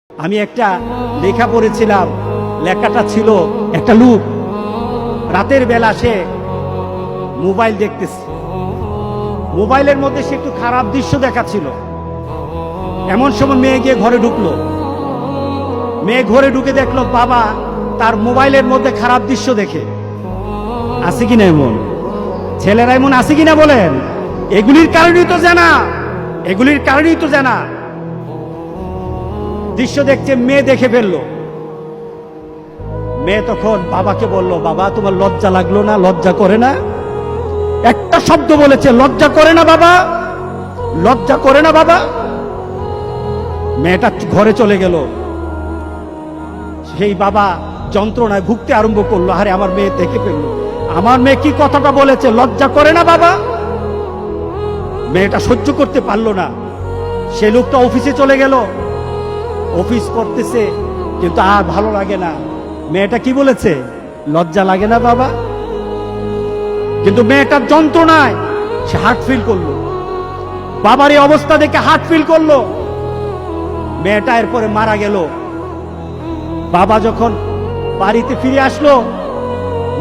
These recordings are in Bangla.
আমি একটা লেখা পড়েছিলাম, লেখাটা ছিল একটা লোক রাতের বেলা সে মোবাইল দেখতেছে, মোবাইলের মধ্যে সে একটু খারাপ দৃশ্য দেখাচ্ছিল। এমন সময় মেয়ে গিয়ে ঘরে ঢুকলো, মেয়ে ঘরে ঢুকে দেখলো বাবা তার মোবাইলের মধ্যে খারাপ দৃশ্য দেখে। আছে কিনা এমন ছেলেরা, এমন আছে কিনা বলেন? এগুলির কারণেই তো জানা, এগুলির কারণেই তো জানা। দৃশ্য দেখছে, মেয়ে দেখে ফেললো। মেয়ে তখন বাবাকে বলল, বাবা তোমার লজ্জা লাগলো না? লজ্জা করে না? একটা শব্দ বলেছে, লজ্জা করে না বাবা, লজ্জা করে না বাবা। মেয়েটা ঘরে চলে গেল। সেই বাবা যন্ত্রণায় ভুগতে আরম্ভ করলো, আরে আমার মেয়ে দেখে ফেললো, আমার মেয়ে কি কথাটা বলেছে, লজ্জা করে না বাবা। মেয়েটা সহ্য করতে পারলো না। সে লোকটা অফিসে চলে গেল, অফিস করতেছে, কিন্তু আর ভালো লাগে না। মেয়েটা কি বলেছে, লজ্জা লাগে না বাবা। কিন্তু মেয়েটার যন্ত্রণায় সে হার্ট ফিল করলো, বাবার এই অবস্থা দেখে হার্ট ফিল করলো। মেয়েটা এরপরে মারা গেল। বাবা যখন বাড়িতে ফিরে আসলো,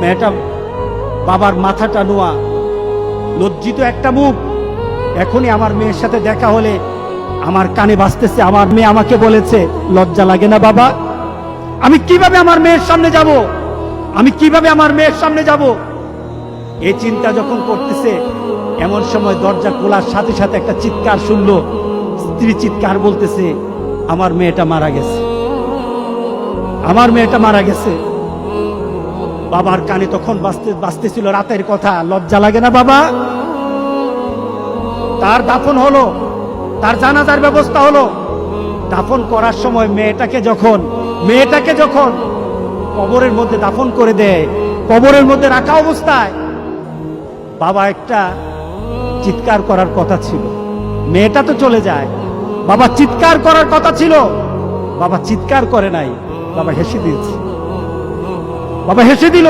মেয়েটা বাবার মাথাটা নোয়া, লজ্জিত একটা মুখ। এখনই আমার মেয়ের সাথে দেখা হলে আমার কানে বাজতেছে, আমার মেয়ে আমাকে বলেছে লজ্জা লাগে না বাবা। আমি কিভাবে আমার মেয়ের সামনে যাব, আমি কিভাবে আমার মেয়ের সামনে যাব? এই চিন্তা যখন করতেছে, এমন সময় দরজা খোলার সাথে সাথে একটা চিৎকার শুনলো। স্ত্রী চিৎকার বলতেছে, আমার মেয়েটা মারা গেছে, আমার মেয়েটা মারা গেছে। বাবার কানে তখন বাজতেছিল রাতের কথা, লজ্জা লাগে না বাবা। তার দাফন হলো, তার জানাজার ব্যবস্থা হলো। দাফন করার সময় মেয়েটাকে যখন কবরের মধ্যে দাফন করে দেয়, কবরের মধ্যে রাখা অবস্থায় বাবা একটা চিৎকার করার কথা ছিল। মেয়েটা তো চলে যায়, বাবা চিৎকার করার কথা ছিল, বাবা চিৎকার করে নাই, বাবা হেসে দিয়েছে। বাবা হেসে দিল।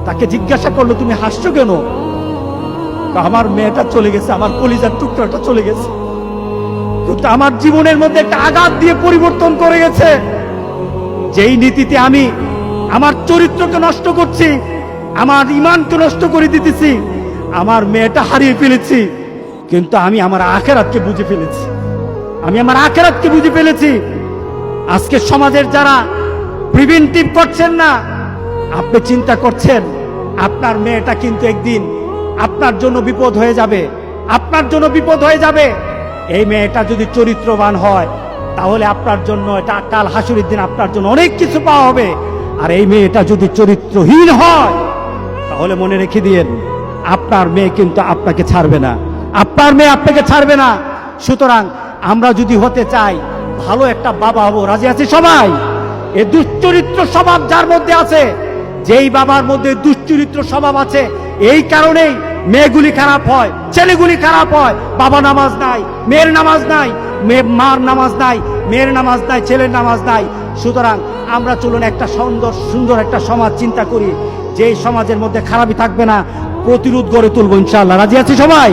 তাকে জিজ্ঞাসা করলো, তুমি হাসছো কেন? আমার মেয়েটা চলে গেছে, আমার কলিজার টুকরাটা চলে গেছে, কিন্তু আমার জীবনের মধ্যে একটা আঘাত দিয়ে পরিবর্তন করে গেছে। যেই নীতিতে আমি আমার চরিত্রকে নষ্ট করছি, আমার ঈমানকে নষ্ট করে দিতেছি, আমার মেয়েটা হারিয়ে ফেলেছি, কিন্তু আমি আমার আখিরাতকে বুঝে ফেলেছি, আমি আমার আখিরাতকে বুঝে ফেলেছি। আজকে সমাজের যারা প্রিভেন্টিভ করছেন না, আপনি চিন্তা করছেন আপনার মেয়েটা কিন্তু একদিন আপনার জন্য বিপদ হয়ে যাবে, আপনার জন্য বিপদ হয়ে যাবে। এই মেয়েটা যদি চরিত্রবান হয়, তাহলে আপনার জন্য এটা কাল হাসুরের দিন আপনার জন্য অনেক কিছু পাওয়া হবে। আর এই মেয়েটা যদি চরিত্রহীন হয়, তাহলে মনে রেখে দিয়েন, আপনার মেয়ে কিন্তু আপনাকে ছাড়বে না, আপনার মেয়ে আপনাকে ছাড়বে না। সুতরাং আমরা যদি হতে চাই, ভালো একটা বাবা হবো, রাজি আছি সবাই? এই দুশ্চরিত্র স্বভাব যার মধ্যে আছে, যেই বাবার মধ্যে দুশ্চরিত্র স্বভাব আছে, এই কারণেই মেয়েগুলি খারাপ হয়, ছেলেগুলি খারাপ হয়। বাবা নামাজ নাই, মেয়ের নামাজ নাই, মার নামাজ নাই, মেয়ের নামাজ নাই, ছেলের নামাজ নাই। সুতরাং আমরা চলুন একটা সুন্দর একটা সমাজ চিন্তা করি, যেই সমাজের মধ্যে খারাপই থাকবে না, প্রতিরোধ গড়ে তুলবো ইনশাআল্লাহ। রাজি আছি সবাই?